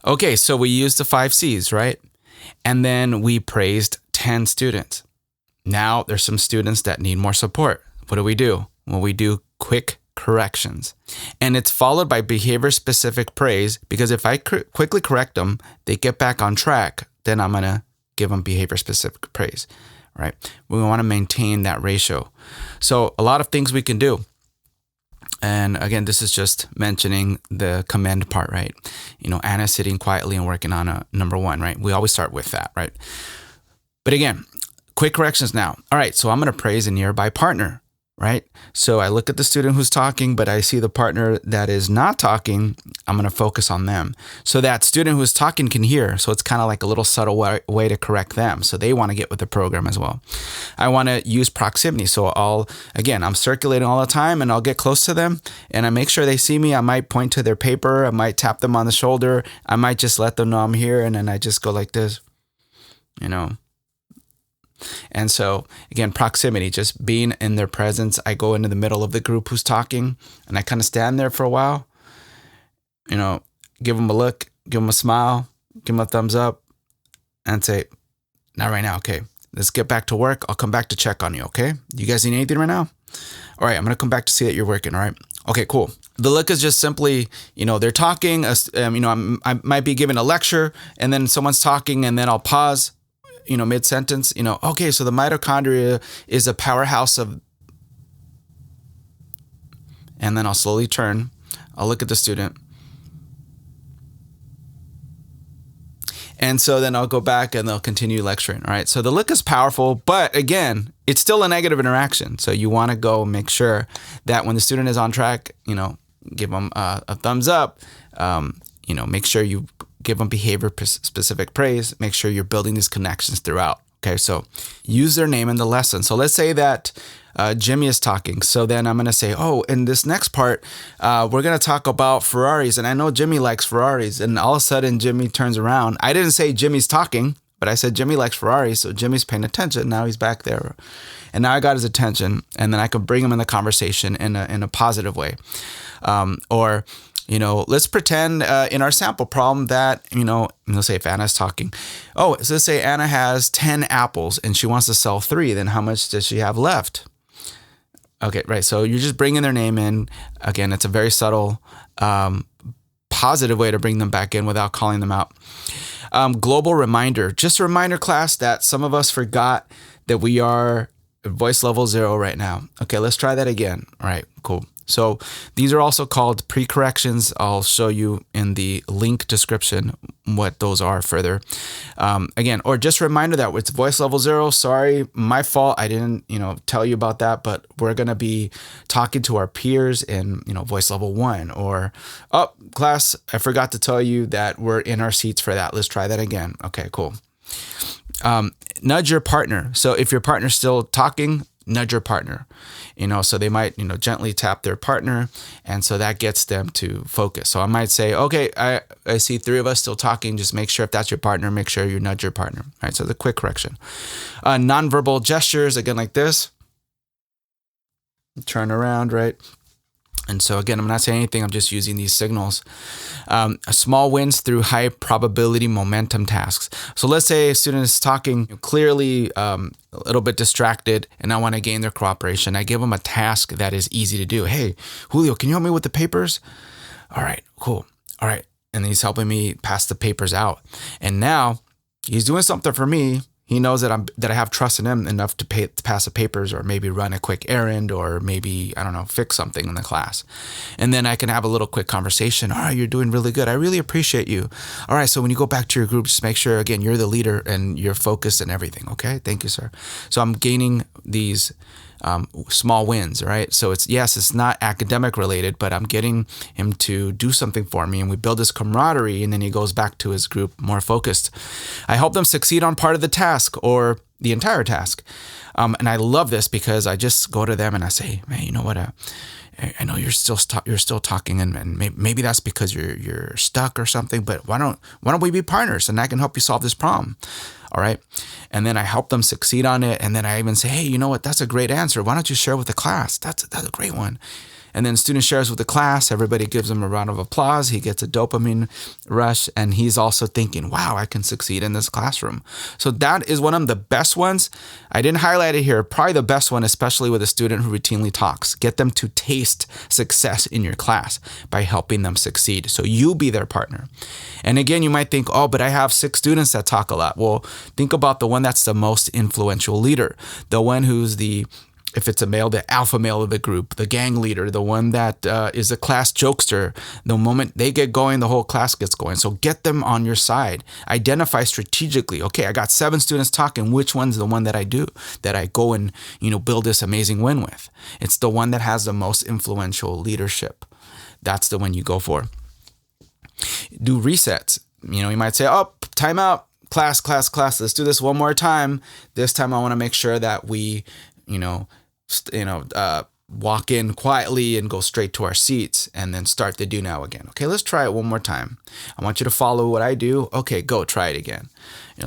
Okay, so we used the 5 C's, right? And then we praised 10 students. Now there's some students that need more support. What do? Well, we do quick corrections. And it's followed by behavior specific praise, because if I quickly correct them, they get back on track, then I'm going to give them behavior specific praise, right? We want to maintain that ratio. So a lot of things we can do. And again, this is just mentioning the commend part, right? Anna's sitting quietly and working on a number 1, right? We always start with that, right? But again, quick corrections now. All right, so I'm going to praise a nearby partner, right? So I look at the student who's talking, but I see the partner that is not talking. I'm going to focus on them. So that student who's talking can hear. So it's kind of like a little subtle way to correct them. So they want to get with the program as well. I want to use proximity. So I'm circulating all the time, and I'll get close to them and I make sure they see me. I might point to their paper. I might tap them on the shoulder. I might just let them know I'm here. And then I just go like this, And so again, proximity, just being in their presence. I go into the middle of the group who's talking and I kind of stand there for a while, give them a look, give them a smile, give them a thumbs up and say, not right now. Okay, let's get back to work. I'll come back to check on you. Okay. You guys need anything right now? All right. I'm going to come back to see that you're working. All right. Okay, cool. The look is just simply, they're talking, I might be giving a lecture and then someone's talking and then I'll pause, mid-sentence, okay, so the mitochondria is a powerhouse of, and then I'll slowly turn. I'll look at the student. And so then I'll go back and they'll continue lecturing. All right. So the look is powerful, but again, it's still a negative interaction. So you want to go make sure that when the student is on track, give them a thumbs up, make sure you give them behavior specific praise, make sure you're building these connections throughout. Okay, so use their name in the lesson. So let's say that Jimmy is talking. So then I'm going to say, in this next part, we're going to talk about Ferraris. And I know Jimmy likes Ferraris. And all of a sudden, Jimmy turns around. I didn't say Jimmy's talking, but I said Jimmy likes Ferraris. So Jimmy's paying attention. Now he's back there. And now I got his attention. And then I can bring him in the conversation in a positive way. Let's pretend in our sample problem that, let's say if Anna's talking, so let's say Anna has 10 apples and she wants to sell 3, then how much does she have left? Okay, right. So you're just bringing their name in. Again, it's a very subtle, positive way to bring them back in without calling them out. Global reminder, just a reminder class that some of us forgot that we are voice level 0 right now. Okay, let's try that again. All right, cool. So these are also called pre-corrections. I'll show you in the link description what those are further. Again, or just a reminder that it's voice level 0. Sorry, my fault. I didn't, tell you about that, but we're going to be talking to our peers in, voice level 1 or, class, I forgot to tell you that we're in our seats for that. Let's try that again. Okay, cool. Nudge your partner. So if your partner's still talking, nudge your partner, so they might, gently tap their partner. And so that gets them to focus. So I might say, okay, I see 3 of us still talking. Just make sure if that's your partner, make sure you nudge your partner. All right. So the quick correction, nonverbal gestures, again, like this, turn around, right? And so again, I'm not saying anything. I'm just using these signals. Small wins through high probability momentum tasks. So let's say a student is talking clearly a little bit distracted and I want to gain their cooperation. I give them a task that is easy to do. Hey, Julio, can you help me with the papers? All right, cool. All right. And he's helping me pass the papers out. And now he's doing something for me. He knows that I have trust in him enough to pass the papers or maybe run a quick errand or maybe, fix something in the class. And then I can have a little quick conversation. All right, you're doing really good. I really appreciate you. All right, so when you go back to your group, just make sure, again, you're the leader and you're focused and everything. Okay, thank you, sir. So I'm gaining these small wins, right? So it's not academic related, but I'm getting him to do something for me and we build this camaraderie and then he goes back to his group more focused. I help them succeed on part of the task or the entire task. And I love this because I just go to them and I say, man, you know what? I know you're still talking and maybe that's because you're stuck or something, but why don't we be partners and I can help you solve this problem? All right. And then I help them succeed on it. And then I even say, hey, you know what? That's a great answer. Why don't you share with the class? That's a great one. And then student shares with the class. Everybody gives him a round of applause. He gets a dopamine rush. And he's also thinking, wow, I can succeed in this classroom. So that is one of the best ones. I didn't highlight it here. Probably the best one, especially with a student who routinely talks. Get them to taste success in your class by helping them succeed. So you be their partner. And again, you might think, oh, but I have 6 students that talk a lot. Well, think about the one that's the most influential leader. The one who's if it's a male, the alpha male of the group, the gang leader, the one that is a class jokester. The moment they get going, the whole class gets going. So get them on your side. Identify strategically. Okay, I got 7 students talking. Which one's the one that I go and, build this amazing win with? It's the one that has the most influential leadership. That's the one you go for. Do resets. You might say, oh, time out, class. Let's do this one more time. This time I want to make sure that we walk in quietly and go straight to our seats and then start the do now again. Okay, let's try it one more time. I want you to follow what I do. Okay, go try it again.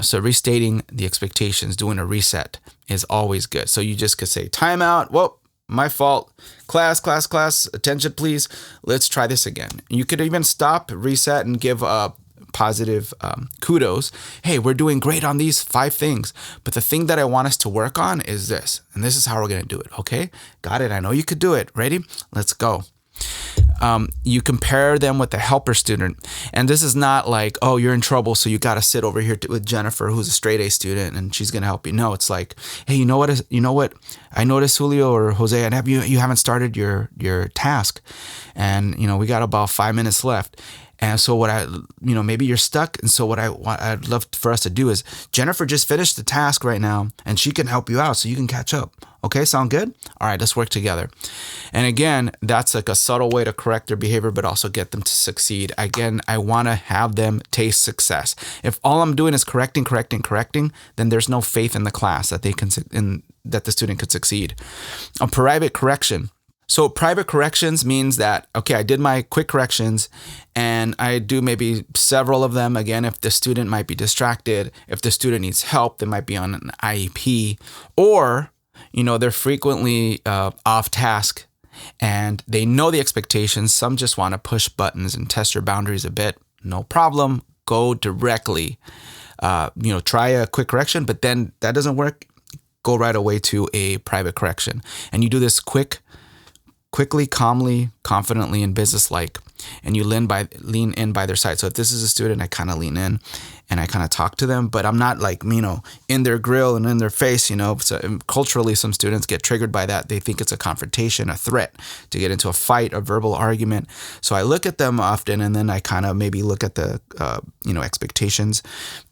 So restating the expectations, doing a reset is always good. So you just could say time out. Whoa, my fault. Class, attention please. Let's try this again. You could even stop, reset, and give positive kudos. Hey, we're doing great on these 5 things, but the thing that I want us to work on is this, and this is how we're going to do it. Okay, got it. I know you could do it. Ready? Let's go. You compare them with the helper student, and this is not like, oh, you're in trouble, so you got to sit over here with Jennifer, who's a straight A student, and she's going to help you. No, it's like, hey, you know what? I noticed, Julio or Jose, and you haven't started your task, and we got about 5 minutes left. And so maybe you're stuck. And so what I'd love for us to do is, Jennifer just finished the task right now and she can help you out so you can catch up. Okay, sound good? All right, let's work together. And again, that's like a subtle way to correct their behavior, but also get them to succeed. Again, I want to have them taste success. If all I'm doing is correcting, then there's no faith in the class that that the student could succeed. A private correction. So private corrections means that, okay, I did my quick corrections and I do maybe several of them. Again, if the student might be distracted, if the student needs help, they might be on an IEP, or, they're frequently off task and they know the expectations. Some just want to push buttons and test your boundaries a bit. No problem. Go directly. Try a quick correction, but then that doesn't work. Go right away to a private correction. And you do this quickly, calmly, confidently, and businesslike, and you lean in by their side. So if this is a student, I kind of lean in and I kind of talk to them, but I'm not like, in their grill and in their face, So culturally, some students get triggered by that. They think it's a confrontation, a threat to get into a fight, a verbal argument. So I look at them often, and then I kind of maybe look at the, expectations.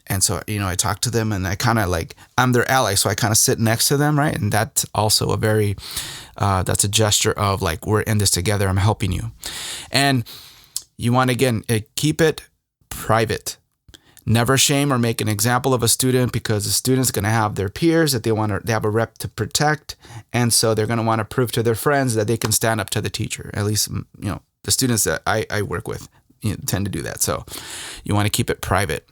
And so, I talk to them and I kind of I'm their ally. So I kind of sit next to them, right? And that's also that's a gesture of we're in this together. I'm helping you. And you want to, again, keep it private. Never shame or make an example of a student, because the student's going to have their peers that they have a rep to protect. And so they're going to want to prove to their friends that they can stand up to the teacher. At least, the students that I work with tend to do that. So you want to keep it private.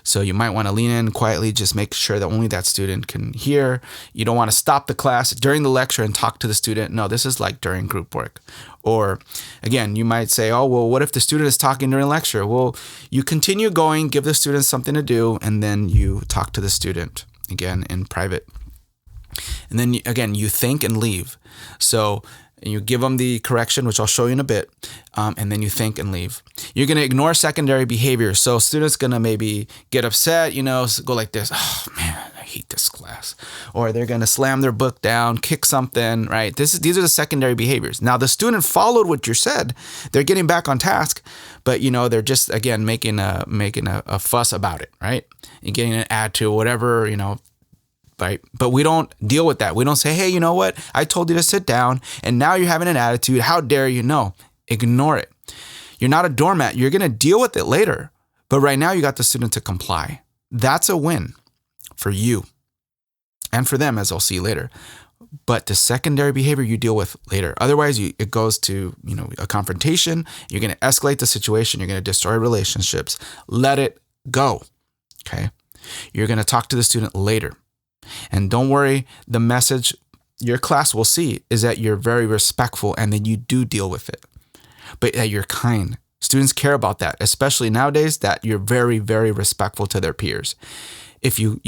So you might want to lean in quietly, just make sure that only that student can hear. You don't want to stop the class during the lecture and talk to the student. No, this is during group work. Or again, you might say, oh, well, what if the student is talking during lecture? Well, you continue going, give the student something to do, and then you talk to the student again in private. And then again, you thank and leave. So you give them the correction, which I'll show you in a bit, and then you thank and leave. You're going to ignore secondary behavior. So students going to maybe get upset, go like this. Oh, man, I hate this class. Or they're going to slam their book down, kick something, right? These are the secondary behaviors. Now, the student followed what you said. They're getting back on task, but, they're just, again, making a fuss about it, right? And getting an attitude, whatever, right? But we don't deal with that. We don't say, hey, you know what? I told you to sit down and now you're having an attitude. How dare you? No, ignore it. You're not a doormat. You're going to deal with it later. But right now you got the student to comply. That's a win for you and for them, as I'll see later. But the secondary behavior you deal with later. Otherwise, it goes to, a confrontation. You're going to escalate the situation. You're going to destroy relationships. Let it go. Okay. You're going to talk to the student later. And don't worry, the message, your class will see is that you're very respectful and then you do deal with it, but that you're kind. Students care about that, especially nowadays, that you're very, very respectful to their peers. If you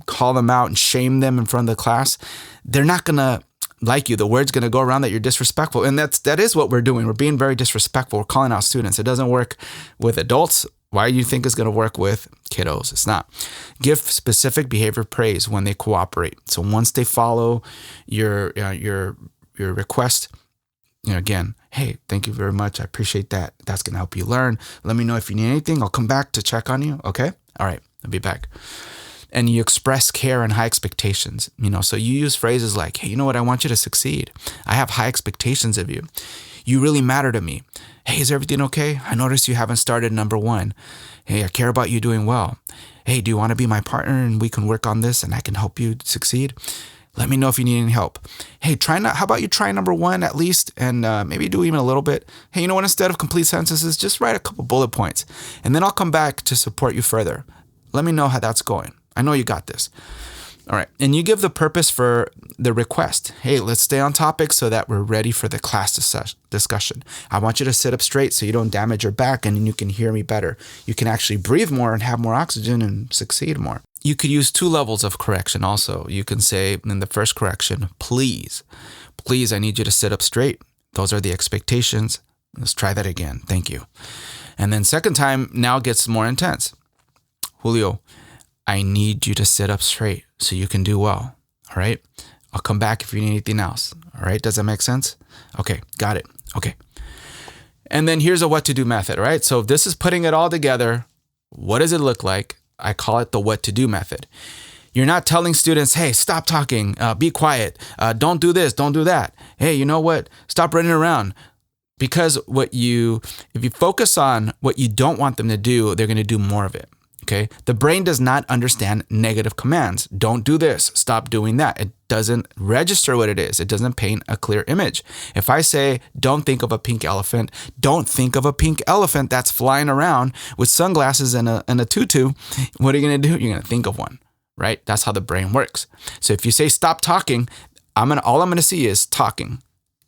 call them out and shame them in front of the class, they're not going to like you. The word's going to go around that you're disrespectful. And that is what we're doing. We're being very disrespectful. We're calling out students. It doesn't work with adults. Why do you think it's going to work with kiddos? It's not. Give specific behavior praise when they cooperate. So once they follow your request, again, hey, thank you very much. I appreciate that. That's going to help you learn. Let me know if you need anything. I'll come back to check on you. Okay? All right. I'll be back. And you express care and high expectations. So you use phrases like, hey, you know what? I want you to succeed. I have high expectations of you. You really matter to me. Hey, is everything okay? I noticed you haven't started number 1. Hey, I care about you doing well. Hey, do you want to be my partner and we can work on this and I can help you succeed? Let me know if you need any help. Hey, how about you try number 1 at least and maybe do even a little bit. Hey, you know what? Instead of complete sentences, just write a couple bullet points and then I'll come back to support you further. Let me know how that's going. I know you got this. All right. And you give the purpose for the request. Hey, let's stay on topic so that we're ready for the class discussion. I want you to sit up straight so you don't damage your back and you can hear me better. You can actually breathe more and have more oxygen and succeed more. You could use 2 levels of correction also. You can say in the first correction, please, I need you to sit up straight. Those are the expectations. Let's try that again. Thank you. And then second time now gets more intense. Julio, I need you to sit up straight so you can do well. All right. I'll come back if you need anything else. All right. Does that make sense? Okay. Got it. Okay. And then here's a what to do method. All right. So this is putting it all together. What does it look like? I call it the what to do method. You're not telling students, hey, stop talking, be quiet, don't do this, don't do that. Hey, you know what? Stop running around. Because if you focus on what you don't want them to do, they're going to do more of it. Okay. The brain does not understand negative commands. Don't do this. Stop doing that. It doesn't register what it is. It doesn't paint a clear image. If I say, don't think of a pink elephant, don't think of a pink elephant that's flying around with sunglasses and a tutu. What are you going to do? You're going to think of one, right? That's how the brain works. So if you say, stop talking, all I'm going to see is talking.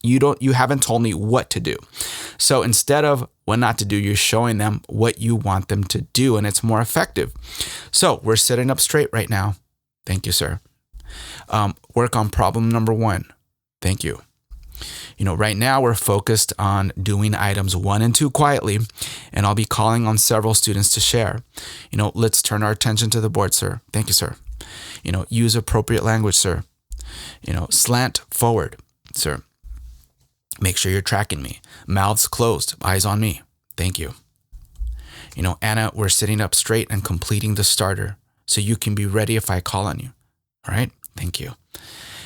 You haven't told me what to do. So instead of what not to do, you're showing them what you want them to do, and it's more effective. So we're sitting up straight right now. Thank you, sir. Work on problem number 1. Thank you. Right now we're focused on doing items 1 and 2 quietly, and I'll be calling on several students to share. Let's turn our attention to the board, sir. Thank you, sir. Use appropriate language, sir. Slant forward, sir. Make sure you're tracking me. Mouths closed, eyes on me. Thank you. Anna, we're sitting up straight and completing the starter so you can be ready if I call on you. All right? Thank you.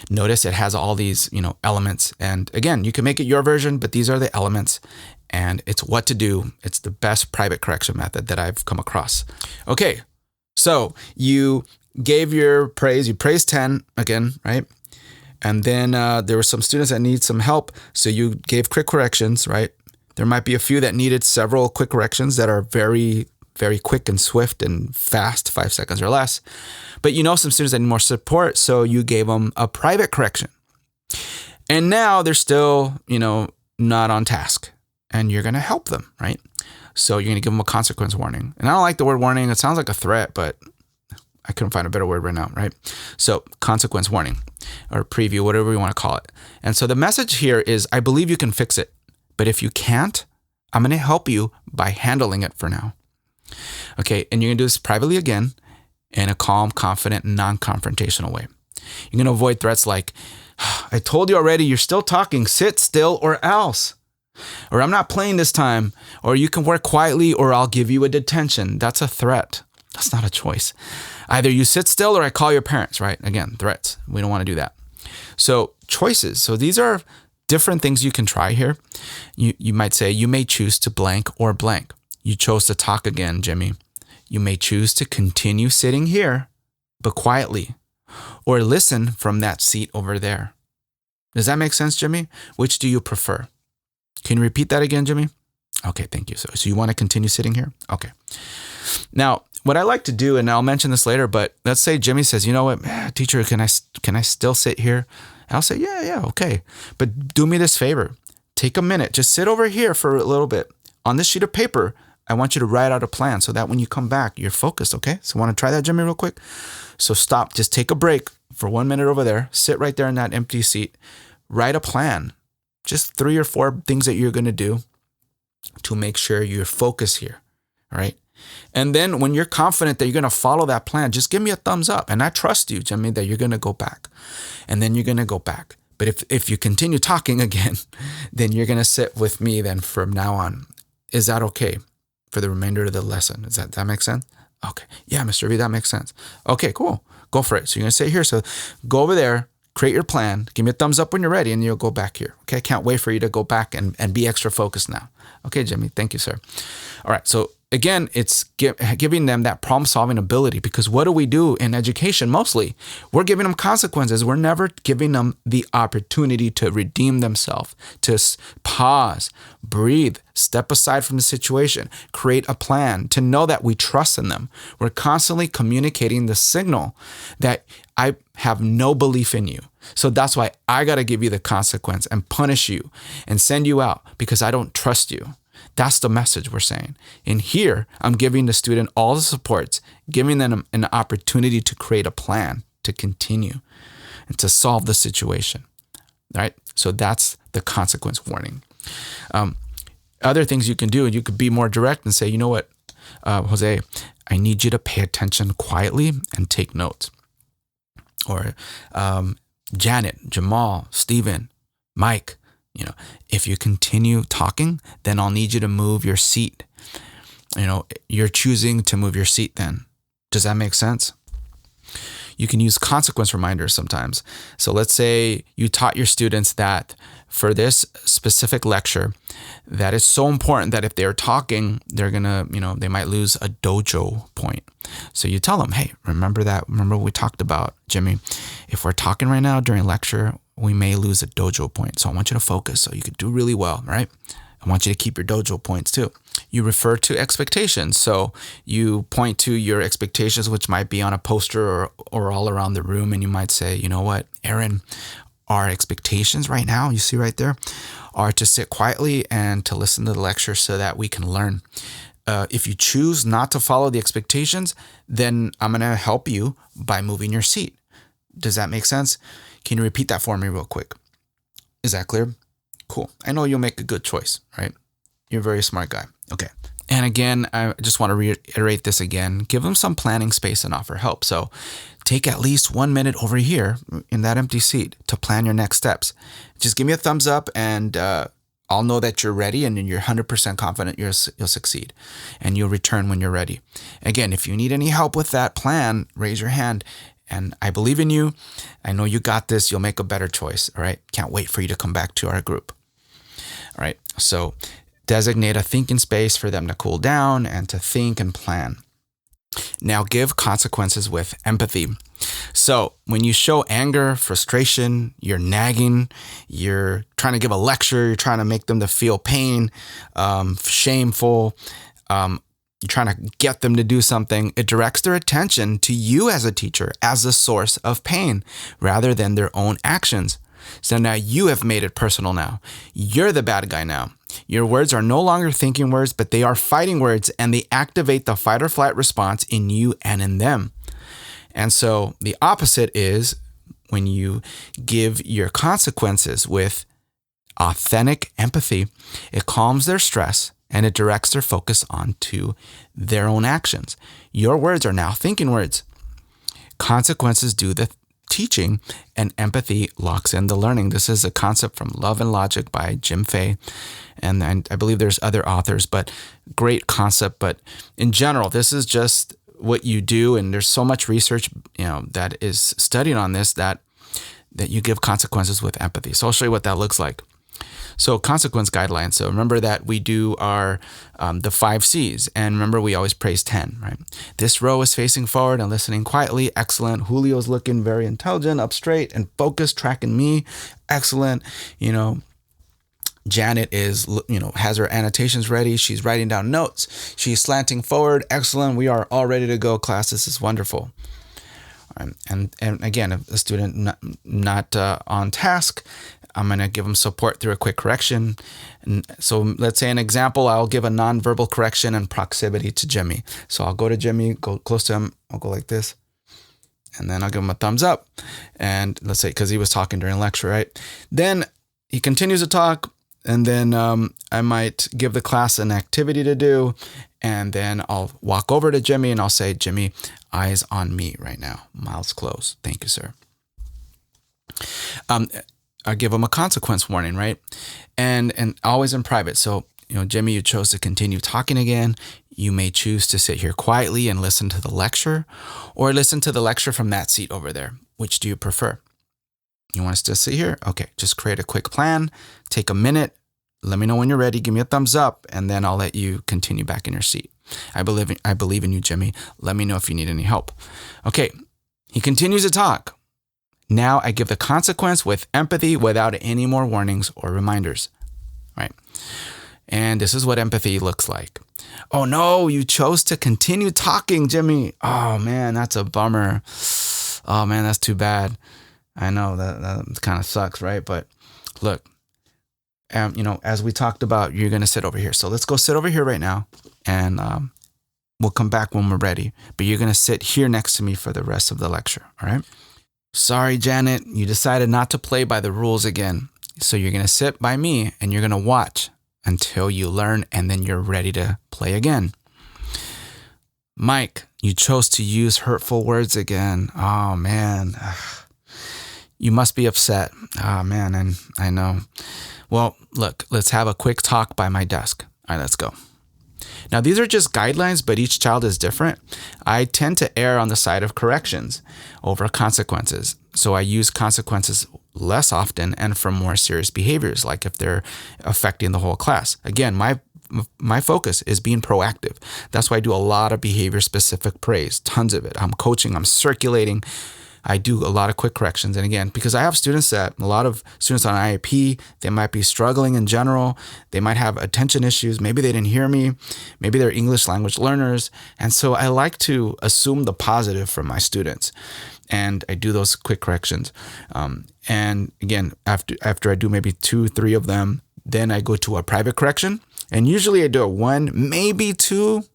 Notice it has all these, elements. And again, you can make it your version, but these are the elements and it's what to do. It's the best private correction method that I've come across. Okay. So you gave your praise. You praised 10 again, right? And then there were some students that need some help. So you gave quick corrections, right? There might be a few that needed several quick corrections that are very, very quick and swift and fast, 5 seconds or less. But some students that need more support. So you gave them a private correction. And now they're still, not on task. And you're going to help them, right? So you're going to give them a consequence warning. And I don't like the word warning. It sounds like a threat, but I couldn't find a better word right now, right? So consequence warning or preview, whatever you want to call it. And so the message here is, I believe you can fix it, but if you can't, I'm going to help you by handling it for now. Okay. And you're going to do this privately again in a calm, confident, non-confrontational way. You're going to avoid threats like, I told you already, you're still talking, sit still or else. Or I'm not playing this time, or you can work quietly or I'll give you a detention. That's a threat. That's not a choice. Either you sit still or I call your parents, right? Again, threats. We don't want to do that. So choices. So these are different things you can try here. You might say, you may choose to blank or blank. You chose to talk again, Jimmy. You may choose to continue sitting here, but quietly, or listen from that seat over there. Does that make sense, Jimmy? Which do you prefer? Can you repeat that again, Jimmy? Okay, thank you. So you want to continue sitting here? Okay. Now, what I like to do, and I'll mention this later, but let's say Jimmy says, you know what, teacher, can I still sit here? I'll say, yeah, okay. But do me this favor. Take a minute. Just sit over here for a little bit. On this sheet of paper, I want you to write out a plan so that when you come back, you're focused, okay? So want to try that, Jimmy, real quick? So stop. Just take a break for 1 minute over there. Sit right there in that empty seat. Write a plan. Just 3 or 4 things that you're going to do to make sure you're focused here, all right? And then when you're confident that you're going to follow that plan, just give me a thumbs up. And I trust you, Jimmy, that you're going to go back. And then you're going to go back. But if you continue talking again, then you're going to sit with me then from now on. Is that okay for the remainder of the lesson? Does that make sense? Okay. Yeah, Mr. V, that makes sense. Okay, cool. Go for it. So you're going to sit here. So go over there, create your plan, give me a thumbs up when you're ready, and you'll go back here. Okay, I can't wait for you to go back and be extra focused now. Okay, Jimmy, thank you, sir. All right, so again, it's giving them that problem-solving ability, because what do we do in education mostly? We're giving them consequences. We're never giving them the opportunity to redeem themselves, to pause, breathe, step aside from the situation, create a plan, to know that we trust in them. We're constantly communicating the signal that I have no belief in you. So that's why I got to give you the consequence and punish you and send you out, because I don't trust you. That's the message we're saying. In here, I'm giving the student all the supports, giving them an opportunity to create a plan, to continue, and to solve the situation. All right? So that's the consequence warning. Other things you can do, you could be more direct and say, you know what, Jose, I need you to pay attention quietly and take notes. Or Janet, Jamal, Steven, Mike, if you continue talking, then I'll need you to move your seat. You're choosing to move your seat then. Does that make sense? You can use consequence reminders sometimes. So let's say you taught your students that for this specific lecture, that is so important that if they're talking, they're gonna, they might lose a dojo point. So you tell them, hey, remember what we talked about, Jimmy? If we're talking right now during lecture, we may lose a dojo point. So I want you to focus so you could do really well, right? I want you to keep your dojo points too. You refer to expectations. So you point to your expectations, which might be on a poster or all around the room. And you might say, you know what, Aaron, our expectations right now, you see right there, are to sit quietly and to listen to the lecture so that we can learn. If you choose not to follow the expectations, then I'm going to help you by moving your seat. Does that make sense? Can you repeat that for me real quick? Is that clear? Cool. I know you'll make a good choice, right? You're a very smart guy. Okay. And again, I just want to reiterate this again. Give them some planning space and offer help. So take at least 1 minute over here in that empty seat to plan your next steps. Just give me a thumbs up and I'll know that you're ready and you're 100% confident you'll succeed and you'll return when you're ready. Again, if you need any help with that plan, raise your hand. And I believe in you. I know you got this. You'll make a better choice. All right. Can't wait for you to come back to our group. All right. So designate a thinking space for them to cool down and to think and plan. Now give consequences with empathy. So when you show anger, frustration, you're nagging, you're trying to give a lecture, you're trying to make them to feel pain, shameful, you're trying to get them to do something, it directs their attention to you as a teacher as the source of pain rather than their own actions. So now you have made it personal now. You're the bad guy now. Your words are no longer thinking words, but they are fighting words, and they activate the fight or flight response in you and in them. And so the opposite is when you give your consequences with authentic empathy, it calms their stress and it directs their focus onto their own actions. Your words are now thinking words. Consequences do the teaching, and empathy locks in the learning. This is a concept from Love and Logic by Jim Fay. And I believe there's other authors, but great concept. But in general, this is just what you do. And there's so much research, that is studied on this, that you give consequences with empathy. So I'll show you what that looks like. So consequence guidelines. So remember that we do our the 5 C's. And remember, we always praise 10, right? This row is facing forward and listening quietly. Excellent. Julio's looking very intelligent, up straight and focused, tracking me. Excellent. Janet is, has her annotations ready. She's writing down notes. She's slanting forward. Excellent. We are all ready to go, class. This is wonderful. And again, if a student not on task, I'm going to give them support through a quick correction. And so let's say an example, I'll give a nonverbal correction and proximity to Jimmy. So I'll go to Jimmy, go close to him. I'll go like this. And then I'll give him a thumbs up. And let's say, because he was talking during lecture, right? Then he continues to talk. And then I might give the class an activity to do. And then I'll walk over to Jimmy and I'll say, Jimmy, eyes on me right now. Mouths closed. Thank you, sir. I give him a consequence warning, right? And always in private. So, Jimmy, you chose to continue talking again. You may choose to sit here quietly and listen to the lecture, or listen to the lecture from that seat over there. Which do you prefer? You want us to sit here? Okay, just create a quick plan. Take a minute. Let me know when you're ready. Give me a thumbs up, and then I'll let you continue back in your seat. I believe in you, Jimmy. Let me know if you need any help. Okay, he continues to talk. Now I give the consequence with empathy without any more warnings or reminders, right? And this is what empathy looks like. Oh no, you chose to continue talking, Jimmy. Oh man, that's a bummer. Oh man, that's too bad. I know that kind of sucks, right? But look, as we talked about, you're going to sit over here. So let's go sit over here right now, and we'll come back when we're ready. But you're going to sit here next to me for the rest of the lecture, all right? Sorry, Janet, you decided not to play by the rules again. So you're going to sit by me, and you're going to watch until you learn, and then you're ready to play again. Mike, you chose to use hurtful words again. Oh, man. You must be upset. Oh, man, and I know. Well, look, let's have a quick talk by my desk. All right, let's go. Now, these are just guidelines, but each child is different. I tend to err on the side of corrections over consequences. So I use consequences less often and for more serious behaviors, like if they're affecting the whole class. Again, my focus is being proactive. That's why I do a lot of behavior-specific praise, tons of it. I'm coaching, I'm circulating. I do a lot of quick corrections. And again, because I have a lot of students on IEP, they might be struggling in general. They might have attention issues. Maybe they didn't hear me. Maybe they're English language learners. And so I like to assume the positive from my students. And I do those quick corrections. And again, after I do maybe 2-3 of them, then I go to a private correction. And usually I do 1, maybe 2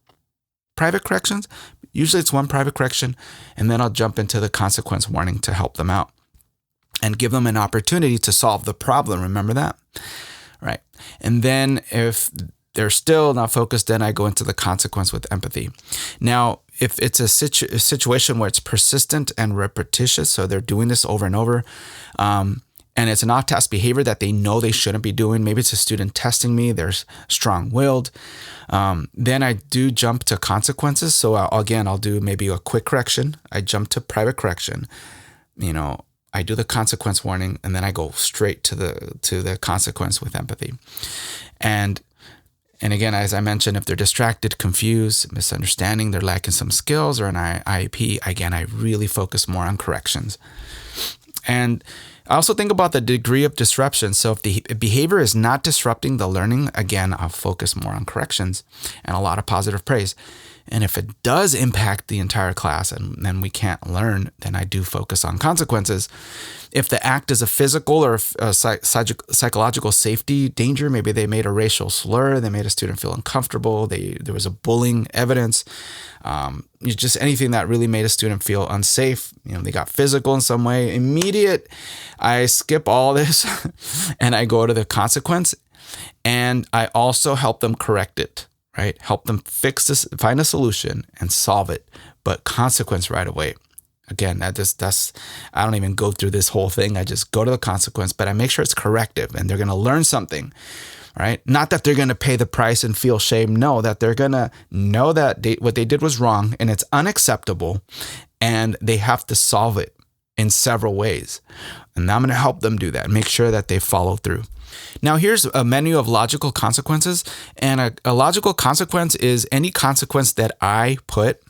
private corrections. Usually it's 1 private correction, and then I'll jump into the consequence warning to help them out and give them an opportunity to solve the problem. Remember that? Right. And then if they're still not focused, then I go into the consequence with empathy. Now, if it's a situation where it's persistent and repetitious, so they're doing this over and over, and it's an off-task behavior that they know they shouldn't be doing. Maybe it's a student testing me. They're strong-willed. Then I do jump to consequences. So I'll do maybe a quick correction. I jump to private correction. I do the consequence warning, and then I go straight to the consequence with empathy. And again, as I mentioned, if they're distracted, confused, misunderstanding, they're lacking some skills or an IEP, again, I really focus more on corrections. And I also think about the degree of disruption. So if the behavior is not disrupting the learning, again, I'll focus more on corrections and a lot of positive praise. And if it does impact the entire class and then we can't learn, then I do focus on consequences. If the act is a physical or a psychological safety danger, maybe they made a racial slur, they made a student feel uncomfortable, there was a bullying evidence, just anything that really made a student feel unsafe, they got physical in some way, I skip all this and I go to the consequence, and I also help them correct it. Right? Help them fix this, find a solution and solve it, but consequence right away. Again, I don't even go through this whole thing. I just go to the consequence, but I make sure it's corrective and they're going to learn something, right? Not that they're going to pay the price and feel shame. No, that they're going to know that what they did was wrong and it's unacceptable and they have to solve it in several ways. And I'm going to help them do that, make sure that they follow through. Now, here's a menu of logical consequences. And a logical consequence is any consequence that I put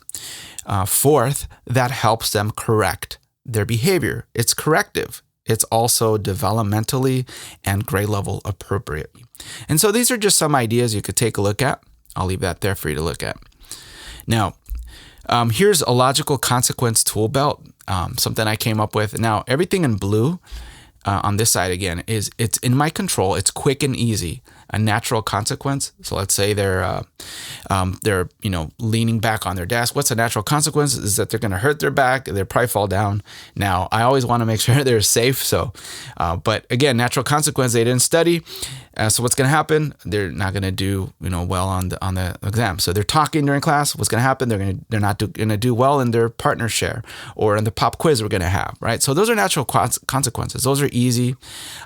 forth that helps them correct their behavior. It's corrective. It's also developmentally and grade level appropriate. And so these are just some ideas you could take a look at. I'll leave that there for you to look at. Now, here's a logical consequence tool belt, something I came up with. Now, everything in blue on this side again it's in my control. It's quick and easy. A natural consequence. So let's say they're leaning back on their desk. What's a natural consequence is that they're going to hurt their back. They'll probably fall down. Now, I always want to make sure they're safe. So, but again, natural consequence. They didn't study. So what's going to happen? They're not going to do well on the exam. So they're talking during class. What's going to happen? They're not going to do well in their partner share or in the pop quiz we're going to have. Right. So those are natural consequences. Those are easy.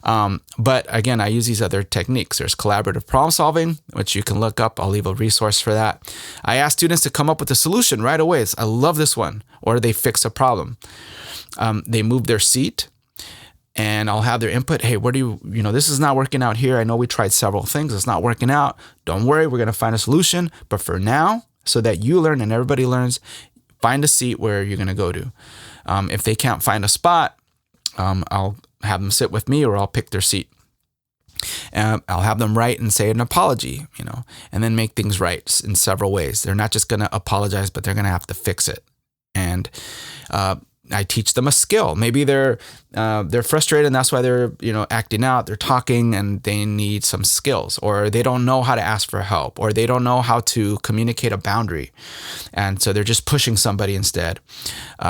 But again, I use these other techniques. There's collaborative problem solving, which you can look up. I'll leave a resource for that. I ask students to come up with a solution right away. I love this one. Or they fix a problem. They move their seat. And I'll have their input. Hey, what do this is not working out here. I know we tried several things. It's not working out. Don't worry. We're going to find a solution. But for now, so that you learn and everybody learns, find a seat where you're going to go to. If they can't find a spot, I'll have them sit with me or I'll pick their seat. And I'll have them write and say an apology, and then make things right in several ways. They're not just going to apologize, but they're going to have to fix it. And I teach them a skill. Maybe they're frustrated and that's why they're acting out. They're talking and they need some skills, or they don't know how to ask for help, or they don't know how to communicate a boundary, and so they're just pushing somebody instead.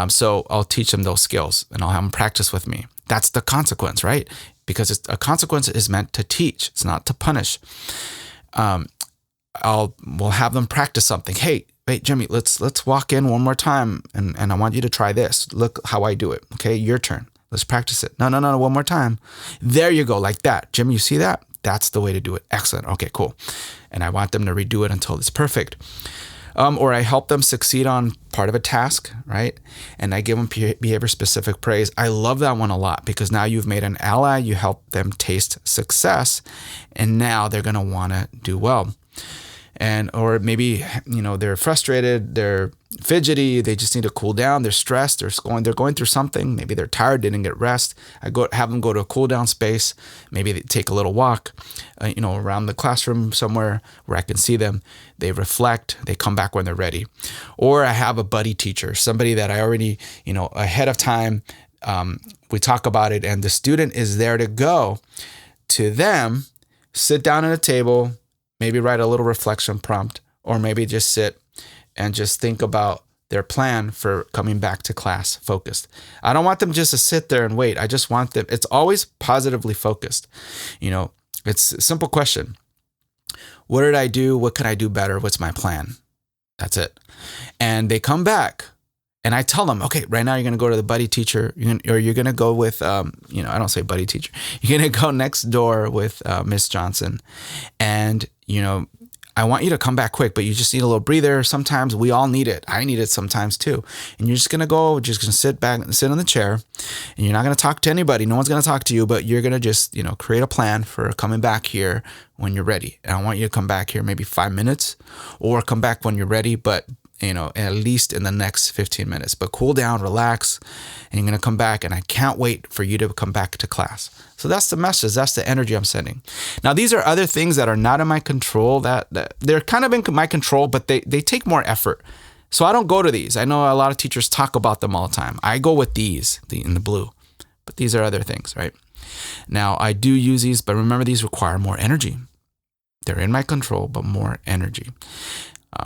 So I'll teach them those skills and I'll have them practice with me. That's the consequence, right? Because a consequence is meant to teach. It's not to punish. We'll have them practice something. Hey, Jimmy, let's walk in one more time, and I want you to try this. Look how I do it. Okay, your turn. Let's practice it. No, one more time. There you go, like that. Jimmy, you see that? That's the way to do it. Excellent. Okay, cool. And I want them to redo it until it's perfect. Or I help them succeed on part of a task, right? And I give them behavior-specific praise. I love that one a lot because now you've made an ally. You help them taste success, and now they're going to want to do well. Or maybe, they're frustrated, they're fidgety, they just need to cool down, they're stressed, they're going through something, maybe they're tired, didn't get rest. I have them go to a cool down space, maybe they take a little walk, around the classroom somewhere where I can see them. They reflect, they come back when they're ready. Or I have a buddy teacher, somebody that I already, ahead of time, we talk about it and the student is there to go to them, sit down at a table, maybe write a little reflection prompt, or maybe just sit and just think about their plan for coming back to class focused. I don't want them just to sit there and wait. I just want them, it's always positively focused. It's a simple question. What did I do? What could I do better? What's my plan? That's it. And they come back and I tell them, okay, right now you're going to go to the buddy teacher, or you're going to go with, I don't say buddy teacher. You're going to go next door with Miss Johnson. And, I want you to come back quick, but you just need a little breather. Sometimes we all need it. I need it sometimes too. And you're just going to sit back and sit on the chair, and you're not going to talk to anybody. No one's going to talk to you, but you're going to just, create a plan for coming back here when you're ready. And I want you to come back here maybe 5 minutes, or come back when you're ready, but at least in the next 15 minutes. But cool down, relax, and you're going to come back, and I can't wait for you to come back to class. So that's the message. That's the energy I'm sending. Now, these are other things that are not in my control, that they're kind of in my control, but they take more effort. So I don't go to these. I know a lot of teachers talk about them all the time. I go with these in the blue, but these are other things, right? Now, I do use these, but remember, these require more energy. They're in my control, but more energy.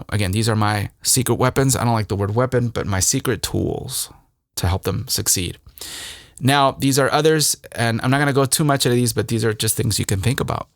Again, these are my secret weapons. I don't like the word weapon, but my secret tools to help them succeed. Now, these are others, and I'm not going to go too much into these, but these are just things you can think about.